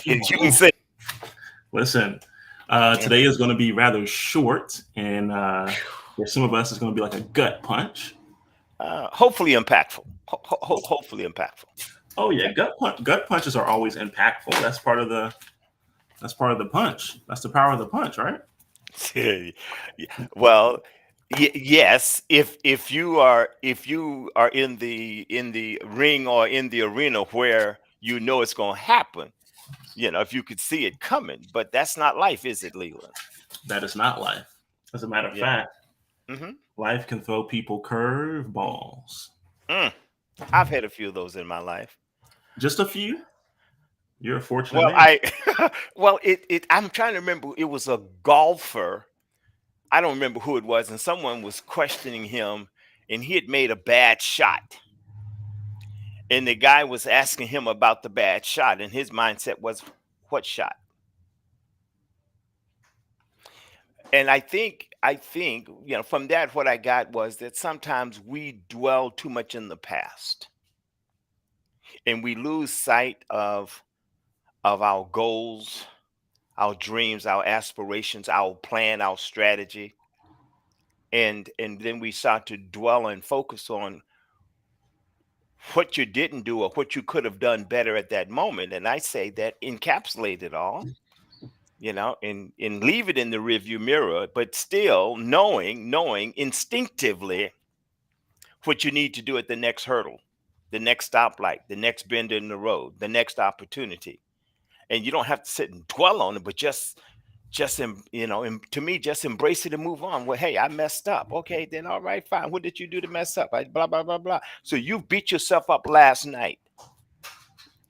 You can say, Listen, and today is going to be rather short, and for some of us, it's going to be like a gut punch. hopefully impactful. Hopefully impactful. Oh yeah, Okay. gut punches are always impactful. That's part of the punch. That's the power of the punch, right? Yeah, well, yes, if you are in the ring or in the arena where you know it's going to happen, if you could see it coming, but that's not life, is it, Leland? That is not life. As a matter of Yeah. fact, Hmm. life can throw people curve balls. Mm, I've had a few of those in my life. Just a few. You're a fortunate Well, man. I well, it I'm trying to remember. It was a golfer. I don't remember who it was, and someone was questioning him, and he had made a bad shot, and the guy was asking him about the bad shot, and his mindset was, "What shot?" And I think from that, what I got was that sometimes we dwell too much in the past, and we lose sight of our goals, our dreams, our aspirations, our plan, our strategy, and then we start to dwell and focus on what you didn't do or what you could have done better at that moment. And I say that encapsulate it all, and leave it in the rearview mirror, but still knowing instinctively what you need to do at the next hurdle, the next stoplight, the next bend in the road, the next opportunity. And you don't have to sit and dwell on it, but to me, just embrace it and move on. Well, hey, I messed up. Okay, then all right, fine. What did you do to mess up? Blah blah blah blah. So you beat yourself up last night.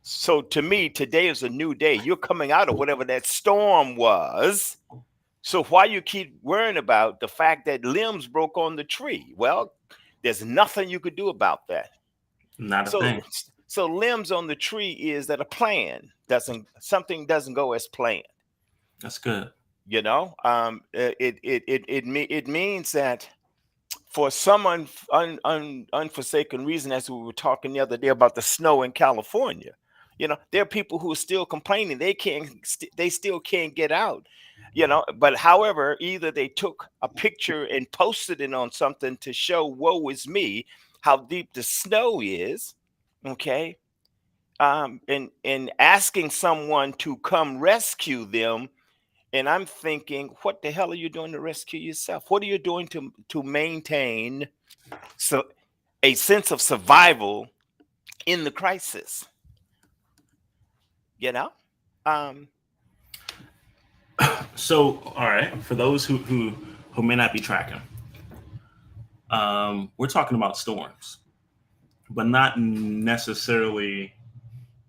So to me, today is a new day. You're coming out of whatever that storm was. So why you keep worrying about the fact that limbs broke on the tree? Well, there's nothing you could do about that. Not a So thing. so limbs on the tree is that a plan doesn't something doesn't go as planned. That's good. It means that for some unforsaken reason, as we were talking the other day about the snow in California, there are people who are still complaining they still can't get out. But however, either they took a picture and posted it on something to show woe is me, how deep the snow is, okay, and asking someone to come rescue them. And I'm thinking, what the hell are you doing to rescue yourself? What are you doing to maintain so a sense of survival in the crisis? You know, um, So, all right, for those who may not be tracking, we're talking about storms, but not necessarily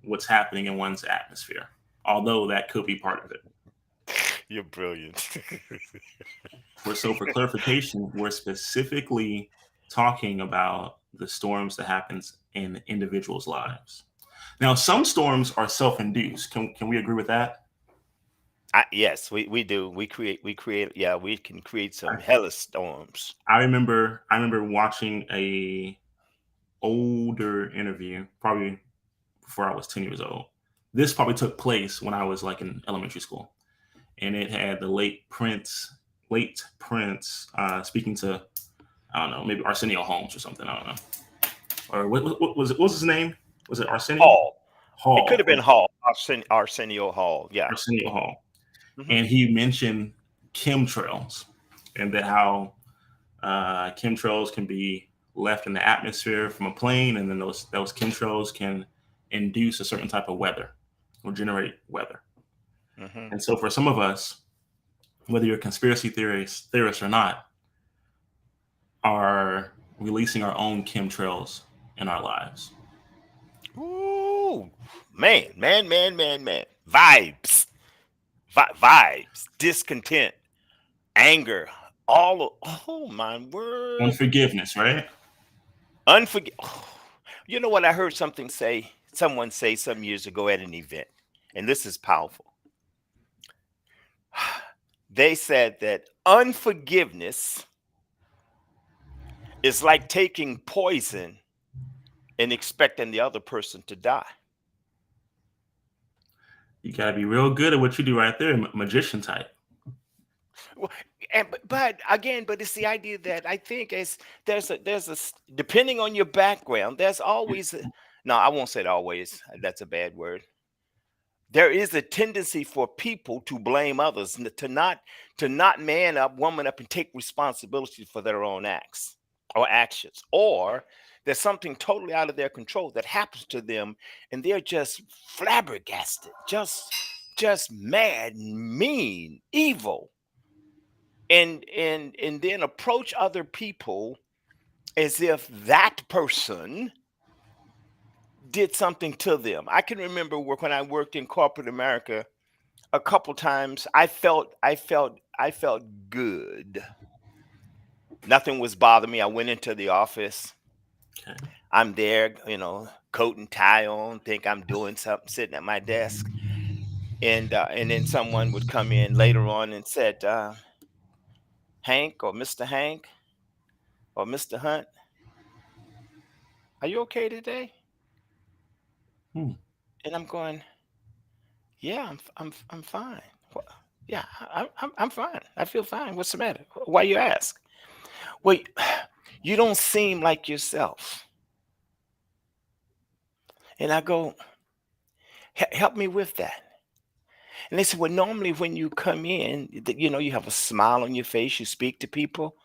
what's happening in one's atmosphere, although that could be part of it. you're brilliant. For clarification, we're specifically talking about the storms that happens in individuals' lives. Now, some storms are self-induced. Can we agree with that? Yes, we do. We create. Yeah, we can create some hella storms. I remember watching a older interview, probably before I was 10 years old. This probably took place when I was like in elementary school, and it had the late Prince, speaking to, I don't know, maybe Arsenio Holmes or something. I don't know, or what was it? What was his name? Was it Arsenio Hall. It could Hall? have been Hall. Arsenio Hall. Yeah. Arsenio Hall, Hmm. and he mentioned chemtrails and that how chemtrails can be left in the atmosphere from a plane, and then those chemtrails can induce a certain type of weather or generate weather. Hmm. And so, for some of us, whether you're a conspiracy theorist or not, are releasing our own chemtrails in our lives. Ooh, man. Vibes, discontent, anger, oh my word, Unforgiveness, right? unforg. You know what I heard someone say some years ago at an event, and this is powerful. They said that unforgiveness is like taking poison and expecting the other person to die. You gotta be real good at what you do right there, magician type. Well, and but again, but it's the idea that I think is depending on your background, there's always no, I won't say always. That's a bad word. There is a tendency for people to blame others, to not man up, woman up, and take responsibility for their own acts or actions, or there's something totally out of their control that happens to them, and they're just flabbergasted, just mad, mean, evil, and then approach other people as if that person did something to them. I can remember when I worked in corporate America a couple times. I felt good. Nothing was bothering me. I went into the office. Okay. I'm there, coat and tie on, think I'm doing something, sitting at my desk, and then someone would come in later on and said, Hank or Mr. Hank or Mr. Hunt, are you okay today? Hmm. And I'm going, yeah, I'm fine. "Wha- Yeah, I'm fine. I feel fine. What's the matter? Why you ask? Well, you don't seem like yourself. And I go, Help me with that." And they said, well, normally when you come in, you have a smile on your face, you speak to people.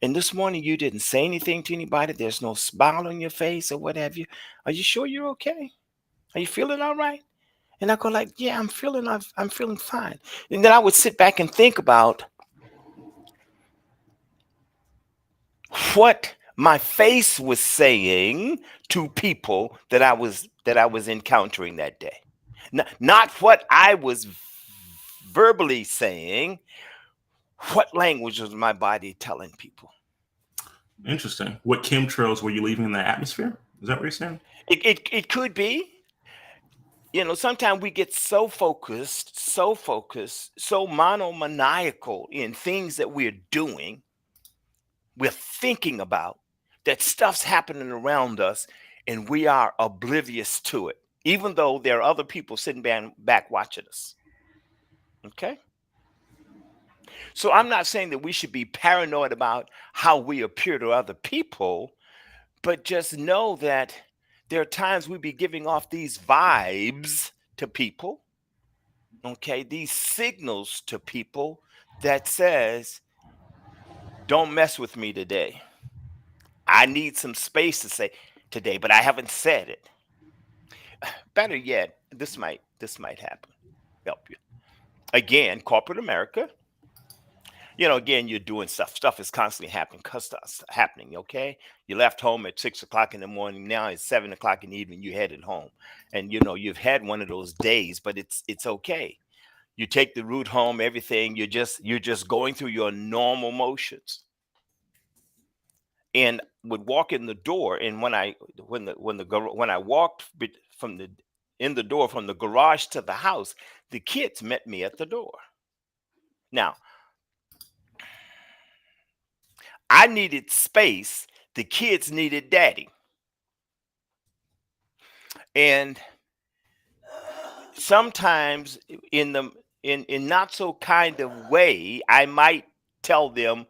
And this morning you didn't say anything to anybody. There's no smile on your face or what have you. Are you sure you're okay? Are you feeling all right? And I go like, yeah, I'm feeling fine. And then I would sit back and think about what my face was saying to people that I was encountering that day. Not what I was verbally saying, what language was my body telling people. Interesting. What chemtrails were you leaving in the atmosphere? Is that what you're saying? It could be, sometimes we get so focused, so monomaniacal in things that we're thinking about, that stuff's happening around us, and we are oblivious to it, even though there are other people sitting back watching us. Okay. So I'm not saying that we should be paranoid about how we appear to other people, but just know that there are times we be giving off these vibes to people, okay, these signals to people that says, don't mess with me today. I need some space to say today, but I haven't said it. Better yet, this might happen. Help you. Again, corporate America, again, you're doing stuff. Stuff is constantly happening. Stuff's happening. Okay, you left home at 6 o'clock in the morning. Now it's 7 o'clock in the evening. You headed home, and you've had one of those days, but it's okay. You take the route home. Everything. You're just going through your normal motions, and would walk in the door. And when I walked from the in the door from the garage to the house, the kids met me at the door. Now I needed space. The kids needed daddy. And sometimes in not so kind of way, I might tell them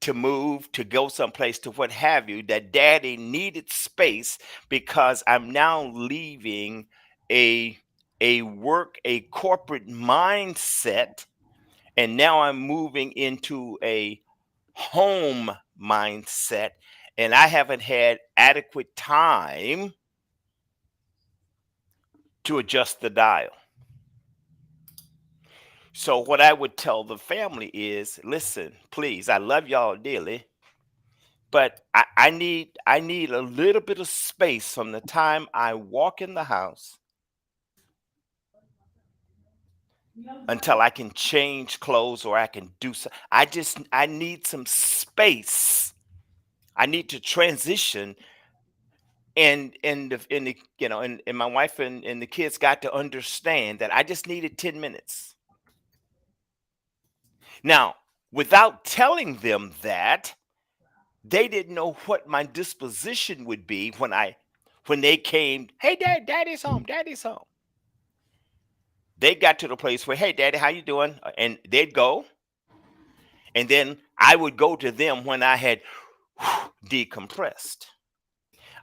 to move, to go someplace, to what have you, that daddy needed space because I'm now leaving a a corporate mindset, and now I'm moving into a home mindset, and I haven't had adequate time to adjust the dial. So what I would tell the family is, listen, please, I love y'all dearly, but I need a little bit of space from the time I walk in the house until I can change clothes or I can do so. I need some space. I need to transition, and my wife and the kids got to understand that I just needed 10 minutes. Now, without telling them that, they didn't know what my disposition would be when they came, hey, daddy's home, daddy's home. They got to the place where, hey, daddy, how you doing? And they'd go, and then I would go to them when I had decompressed.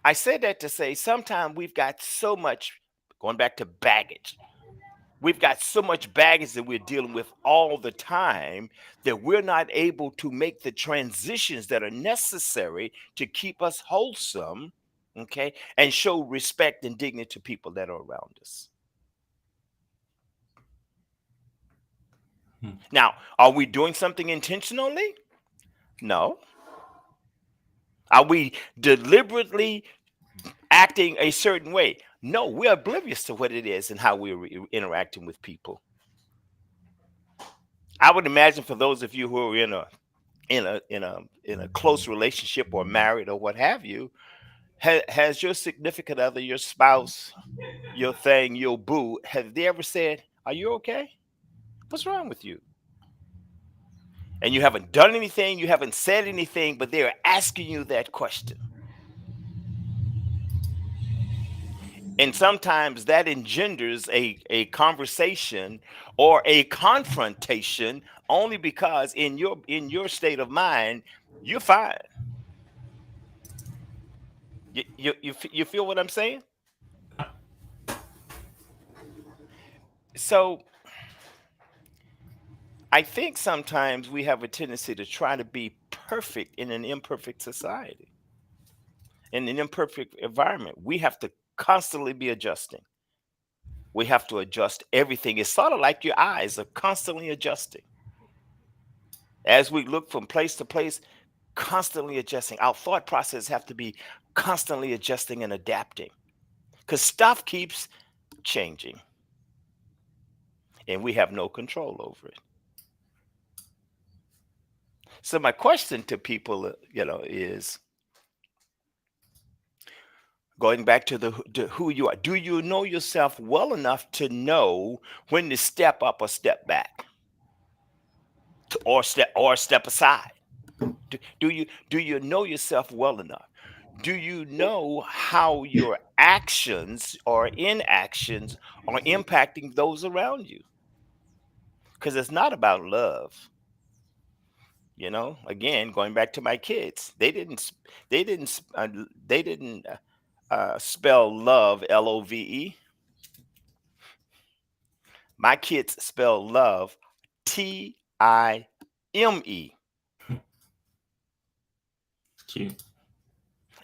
I said that to say sometimes we've got so much, going back to baggage, we've got so much baggage that we're dealing with all the time that we're not able to make the transitions that are necessary to keep us wholesome, okay, and show respect and dignity to people that are around us. Hmm. Now, are we doing something intentionally? No. Are we deliberately acting a certain way? No, we're oblivious to what it is and how we're interacting with people. I would imagine for those of you who are in a close relationship or married or what have you, has your significant other, your spouse, your thing, your boo, have they ever said, "Are you okay? What's wrong with you?" And you haven't done anything, you haven't said anything, but they're asking you that question. And sometimes that engenders a conversation or a confrontation only because in your state of mind, you're fine. You feel what I'm saying? So I think sometimes we have a tendency to try to be perfect in an imperfect society, in an imperfect environment. We have to constantly be adjusting. We have to adjust everything. It's sort of like your eyes are constantly adjusting. As we look from place to place, constantly adjusting. Our thought process have to be constantly adjusting and adapting because stuff keeps changing and we have no control over it. So my question to people, is going back to to who you are. Do you know yourself well enough to know when to step up or step back, or step aside? Do you know yourself well enough? Do you know how your actions or inactions are impacting those around you? Because it's not about love. Again, going back to my kids, they didn't spell love love. My kids spell love Time. Cute.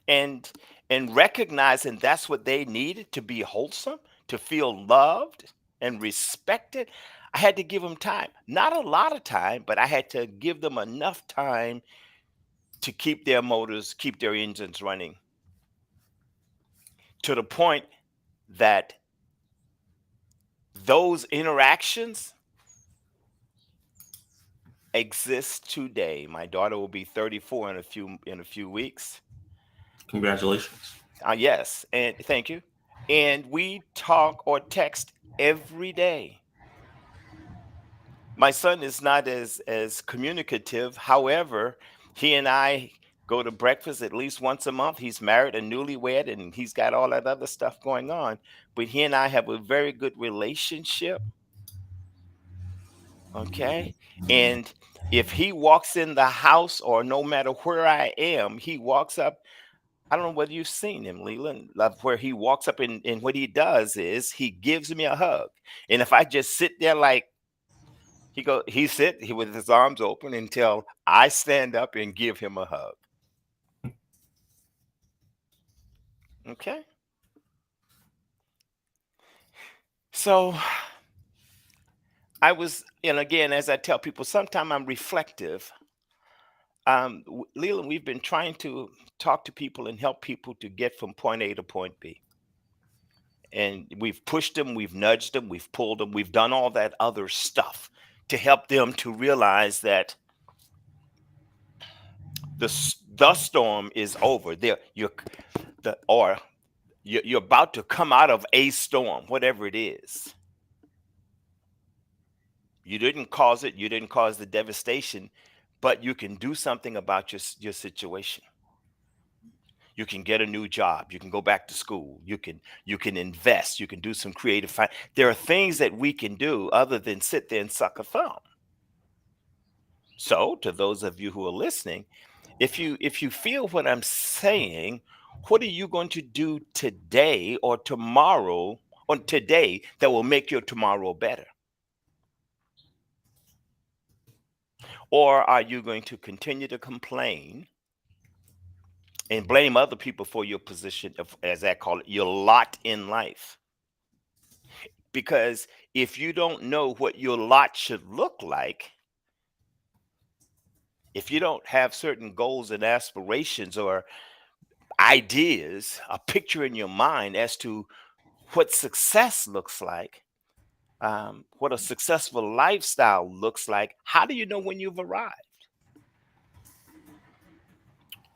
And recognizing that's what they needed to be wholesome, to feel loved and respected. I had to give them time, not a lot of time, but I had to give them enough time to keep their motors, keep their engines running, to the point that those interactions exist today. My daughter will be 34 in a few weeks. Congratulations. Yes, and thank you. And we talk or text every day. My son is not as communicative. However, he and I go to breakfast at least once a month. He's married and newlywed, and he's got all that other stuff going on. But he and I have a very good relationship. Okay. And if he walks in the house or no matter where I am, he walks up. I don't know whether you've seen him, Leland, like where he walks up and what he does is he gives me a hug. And if I just sit there like he with his arms open until I stand up and give him a hug. Okay. So and again, as I tell people, sometimes I'm reflective. Leland, we've been trying to talk to people and help people to get from point A to point B. And we've pushed them, we've nudged them, we've pulled them, we've done all that other stuff to help them to realize that the storm is over. There, you're about to come out of a storm, whatever it is. You didn't cause it, you didn't cause the devastation, but you can do something about your situation. You can get a new job. You can go back to school. You can invest. You can do some creative. There are things that we can do other than sit there and suck a thumb. So, to those of you who are listening, if you feel what I'm saying, what are you going to do today or tomorrow or today that will make your tomorrow better? Or are you going to continue to complain and blame other people for your position of, as I call it, your lot in life? Because if you don't know what your lot should look like, if you don't have certain goals and aspirations or ideas, a picture in your mind as to what success looks like, what a successful lifestyle looks like, how do you know when you've arrived?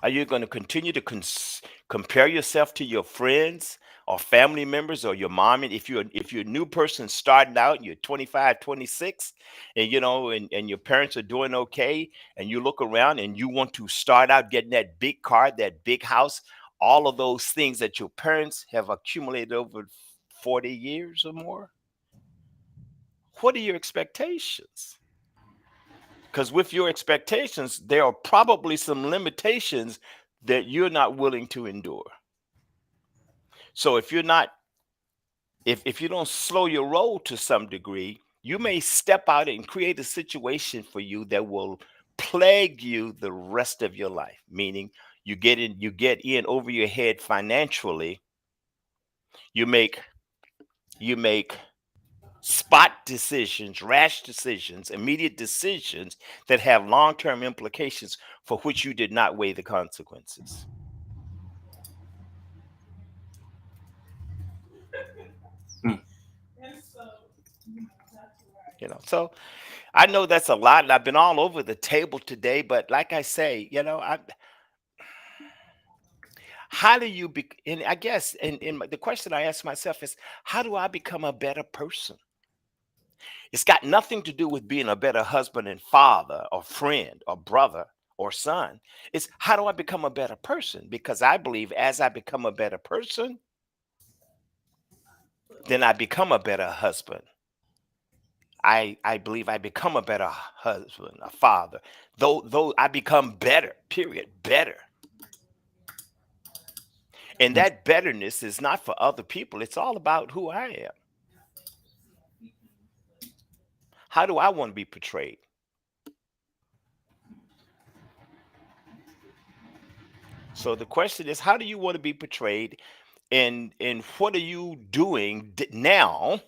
Are you going to continue to compare yourself to your friends or family members or your mom? And if you're a new person starting out, and you're 25, 26, and and your parents are doing okay, and you look around and you want to start out getting that big car, that big house, all of those things that your parents have accumulated over 40 years or more, what are your expectations? Because with your expectations, there are probably some limitations that you're not willing to endure. So if you don't slow your roll to some degree, you may step out and create a situation for you that will plague you the rest of your life. Meaning you get in over your head financially. You make spot decisions, rash decisions, immediate decisions that have long-term implications for which you did not weigh the consequences. Mm. So I know that's a lot, and I've been all over the table today. But like I say, how do you be? And I guess, the question I ask myself is, how do I become a better person? It's got nothing to do with being a better husband and father, or friend, or brother, or son. It's how do I become a better person? Because I believe as I become a better person, then I become a better husband. I believe I become a better husband, a father. Though I become better, period, better. And Mm. that betterness is not for other people. It's all about who I am. How do I want to be portrayed? So the question is, how do you want to be portrayed, and what are you doing now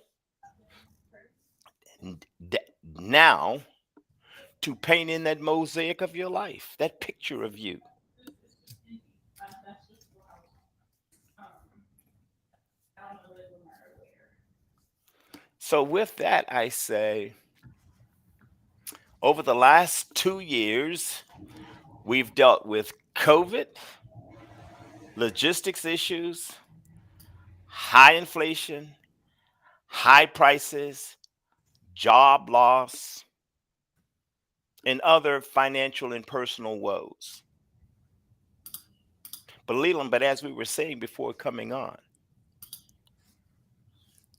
to paint in that mosaic of your life, that picture of you? So with that, I say, over the last 2 years, we've dealt with COVID, logistics issues, high inflation, high prices, job loss, and other financial and personal woes. But Leland, but as we were saying before coming on,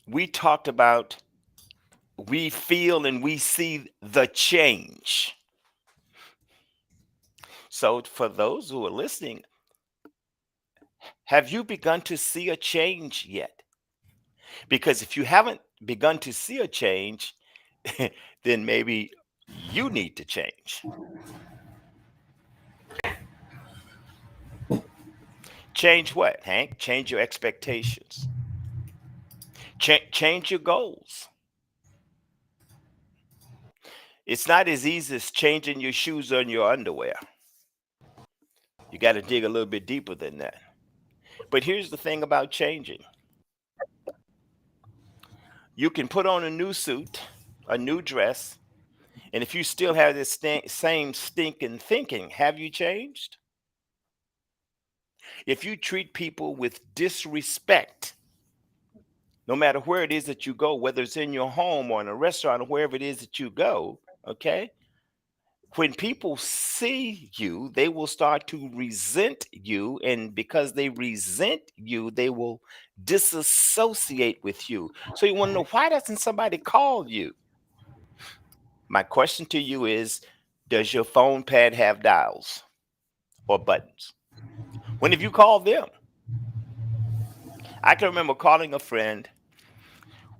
we talked about we feel and we see the change. So for those who are listening, have you begun to see a change yet? Because if you haven't begun to see a change, then maybe you need to change. Change what, Hank? Change your expectations. Change your goals. It's not as easy as changing your shoes on your underwear. You got to dig a little bit deeper than that. But here's the thing about changing: you can put on a new suit, a new dress, and if you still have this same stinking thinking, have you changed? If you treat people with disrespect, no matter where it is that you go, whether it's in your home or in a restaurant or wherever it is that you go, okay? When people see you, they will start to resent you. And because they resent you, they will disassociate with you. So you want to know, why doesn't somebody call you? My question to you is, does your phone pad have dials or buttons? When have you called them? I can remember calling a friend.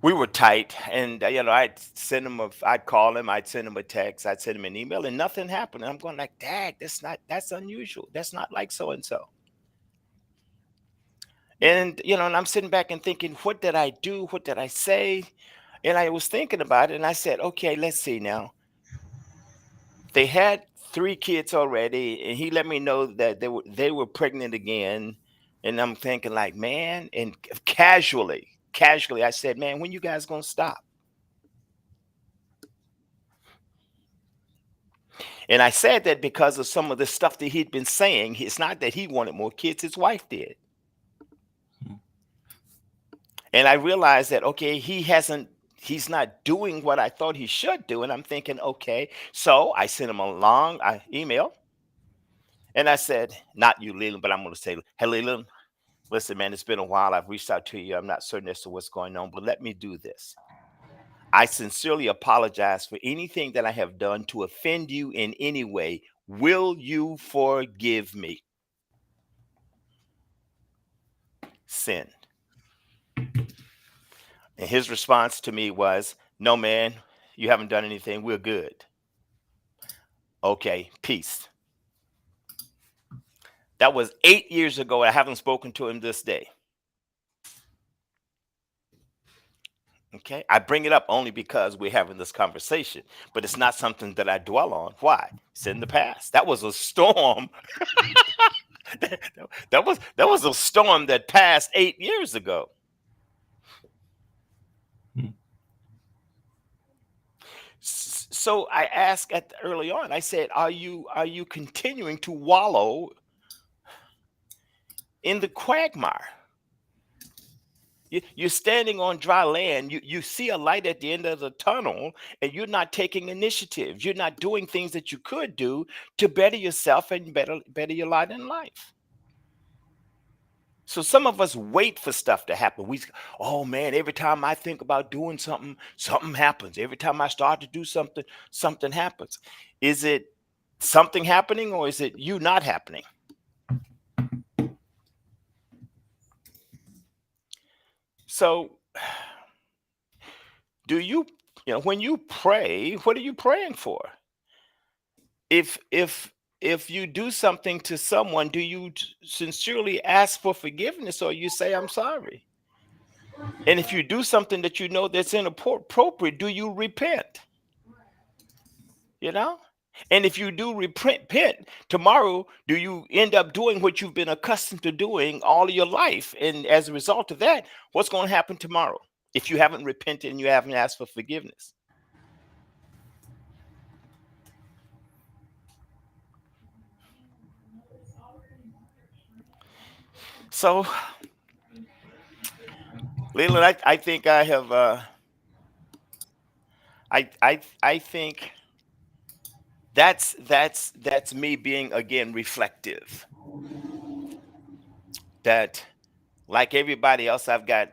We were tight, and I'd call him, I'd send him a text, I'd send him an email, and nothing happened. And I'm going like, Dad, that's unusual. That's not like so and so. And I'm sitting back and thinking, what did I do? What did I say? And I was thinking about it, and I said, okay, let's see now. They had 3 kids already, and he let me know that they were pregnant again. And I'm thinking like, man, and casually, I said, man, when you guys gonna stop? And I said that because of some of the stuff that he'd been saying. It's not that he wanted more kids, his wife did. Mm. And I realized that, okay, he's not doing what I thought he should do. And I'm thinking, okay. So I sent him a long email, and I said, not you, Leland, but I'm going to say, hey, Leland, listen, man, it's been a while. I've reached out to you. I'm not certain as to what's going on, but let me do this. I sincerely apologize for anything that I have done to offend you in any way. Will you forgive me? Sin. And his response to me was, no, man, you haven't done anything. We're good. Okay, peace. That was 8 years ago. I haven't spoken to him this day. Okay. I bring it up only because we're having this conversation, but it's not something that I dwell on. Why? It's in the past. That was a storm. that was a storm that passed 8 years ago. Mm. So I asked early on, I said, are you continuing to wallow in the quagmire? You're standing on dry land. You see a light at the end of the tunnel, and you're not taking initiative. You're not doing things that you could do to better yourself and better your lot in life. So some of us wait for stuff to happen. Oh man, every time I think about doing something, something happens. Every time I start to do something, something happens. Is it something happening, or is it you not happening? So do when you pray, what are you praying for? If you do something to someone, do you sincerely ask for forgiveness, or you say I'm sorry? And if you do something that you know that's inappropriate, do you repent? You know? And if you do repent tomorrow, do you end up doing what you've been accustomed to doing all of your life? And as a result of that, what's going to happen tomorrow if you haven't repented and you haven't asked for forgiveness? So, Leland, I think I have I think that's me being again reflective. That, like everybody else, I've got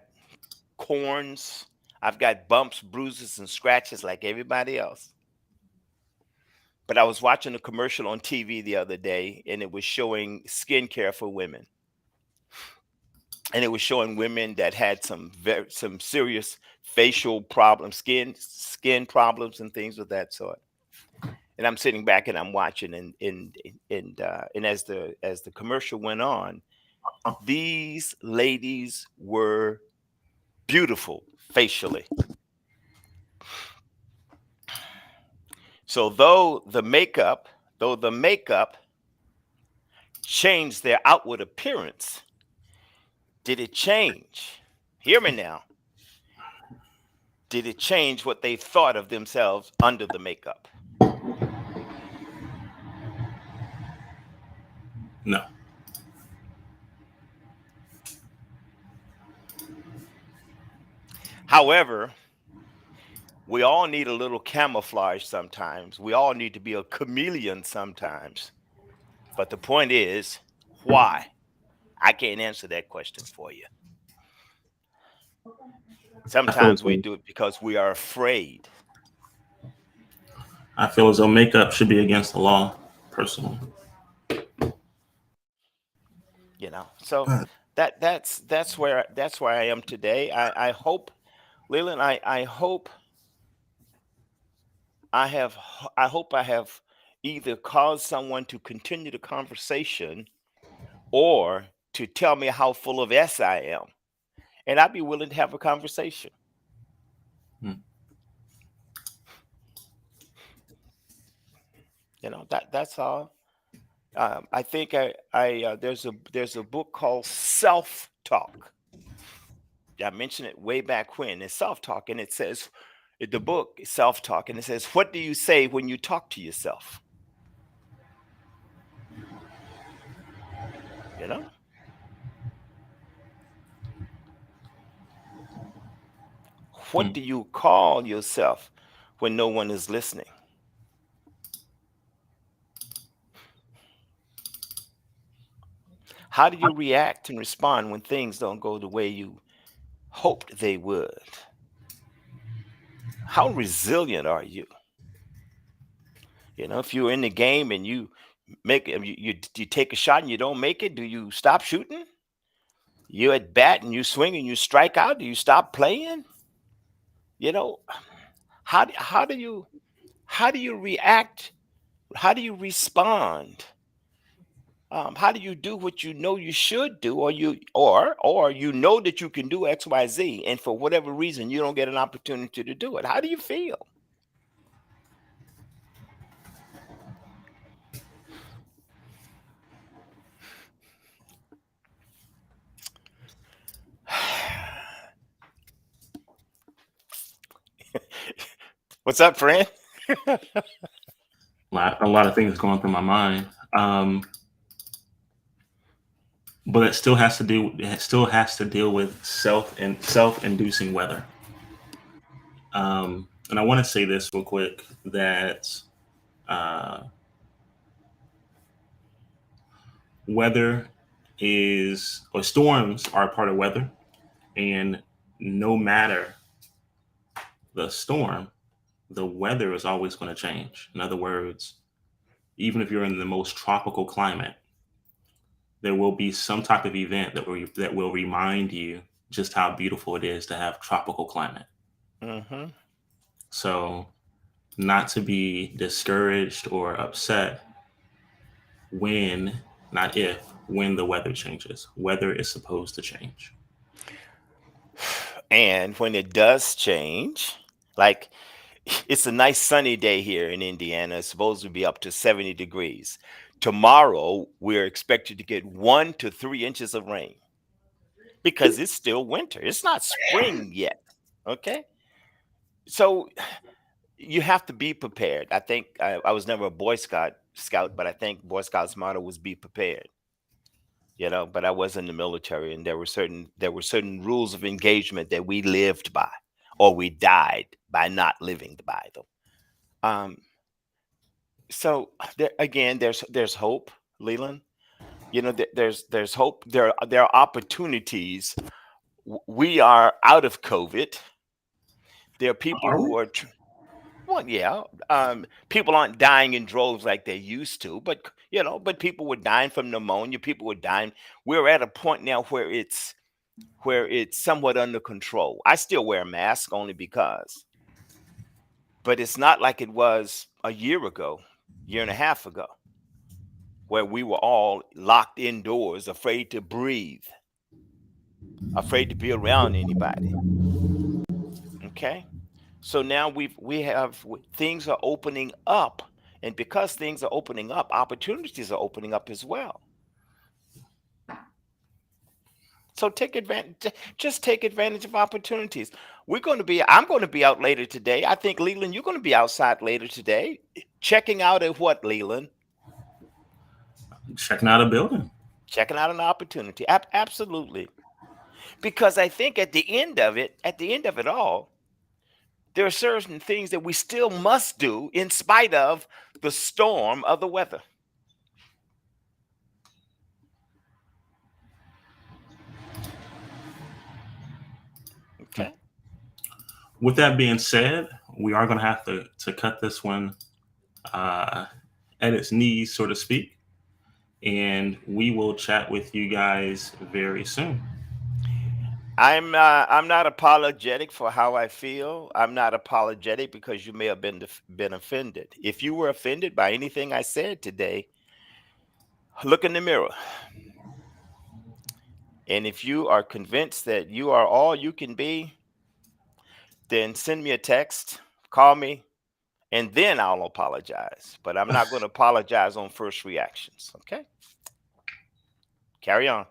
corns, I've got bumps, bruises, and scratches like everybody else. But I was watching a commercial on TV the other day, and it was showing skincare for women, and it was showing women that had some serious facial problems, skin problems, and things of that sort. And I'm sitting back and I'm watching, and as the commercial went on, these ladies were beautiful facially. So though the makeup changed their outward appearance, did it change? Hear me now. Did it change what they thought of themselves under the makeup? No. However, We all need a little camouflage sometimes. We all need to be a chameleon sometimes. But the point is, why? I can't answer that question for you. I feel Sometimes as we though do it because we are afraid, I feel as though makeup should be against the law, personally. So But that's where I am today. I hope, Leland, I hope I have either caused someone to continue the conversation or to tell me how full of S I am. And I'd be willing to have a conversation. hmm, That's all. I think I there's a book called Self Talk. I mentioned it way back when. It's self talk, and it says the book is self talk, and it says, "What do you say when you talk to yourself?" You know, hmm. what do you call yourself when no one is listening? How do you react and respond when things don't go the way you hoped they would? How resilient are you? If you're in the game and you you take a shot and you don't make it, do you stop shooting? You at bat and you swing and you strike out, do you stop playing? You know, how do you react? How do you respond? How do you do what you know you should do, or you know that you can do X, Y, Z, and for whatever reason you don't get an opportunity to do it? How do you feel? What's up, friend? A lot of things going through my mind. But it still has to deal with self-inducing weather. And I want to say this real quick that uh, weather is or storms are a part of weather, and no matter the storm, the weather is always going to change. In other words, even if you're in the most tropical climate, there will be some type of event that will remind you just how beautiful it is to have tropical climate. Hmm. So, not to be discouraged or upset when, not if, when the weather changes. Weather is supposed to change. And when it does change, like it's a nice sunny day here in Indiana. It's supposed to be up to 70 degrees. Tomorrow, we're expected to get 1 to 3 inches of rain because it's still winter. It's not spring yet. Okay. So you have to be prepared. I think I was never a Boy Scout, but I think Boy Scouts motto was be prepared. But I was in the military, and there were certain rules of engagement that we lived by, or we died by not living by them. Um, so there, again, there's hope, Leland. There's hope. There are opportunities. We are out of COVID. There are people Are we? who are well, yeah. People aren't dying in droves like they used to, but people were dying from pneumonia. People were dying. We're at a point now where it's somewhat under control. I still wear a mask only because, but it's not like it was a year ago, year and a half ago, where we were all locked indoors, afraid to breathe, afraid to be around anybody. Okay, so now things are opening up, and because things are opening up, opportunities are opening up as well. So take advantage, just take advantage of opportunities. I'm going to be out later today. I think, Leland, you're going to be outside later today, checking out at what, Leland? Checking out a building. Checking out an opportunity. Absolutely. Because I think at the end of it all, There are certain things that we still must do in spite of the storm of the weather. Hmm. Okay. With that being said, we are going to have to cut this one uh, at its knees, so to speak, and we will chat with you guys very soon. I'm not apologetic for how I feel. I'm not apologetic because you may have been offended. If you were offended by anything I said today, look in the mirror. And if you are convinced that you are all you can be, then send me a text, call me, and then I'll apologize. But I'm not going to apologize on first reactions. Okay? Carry on.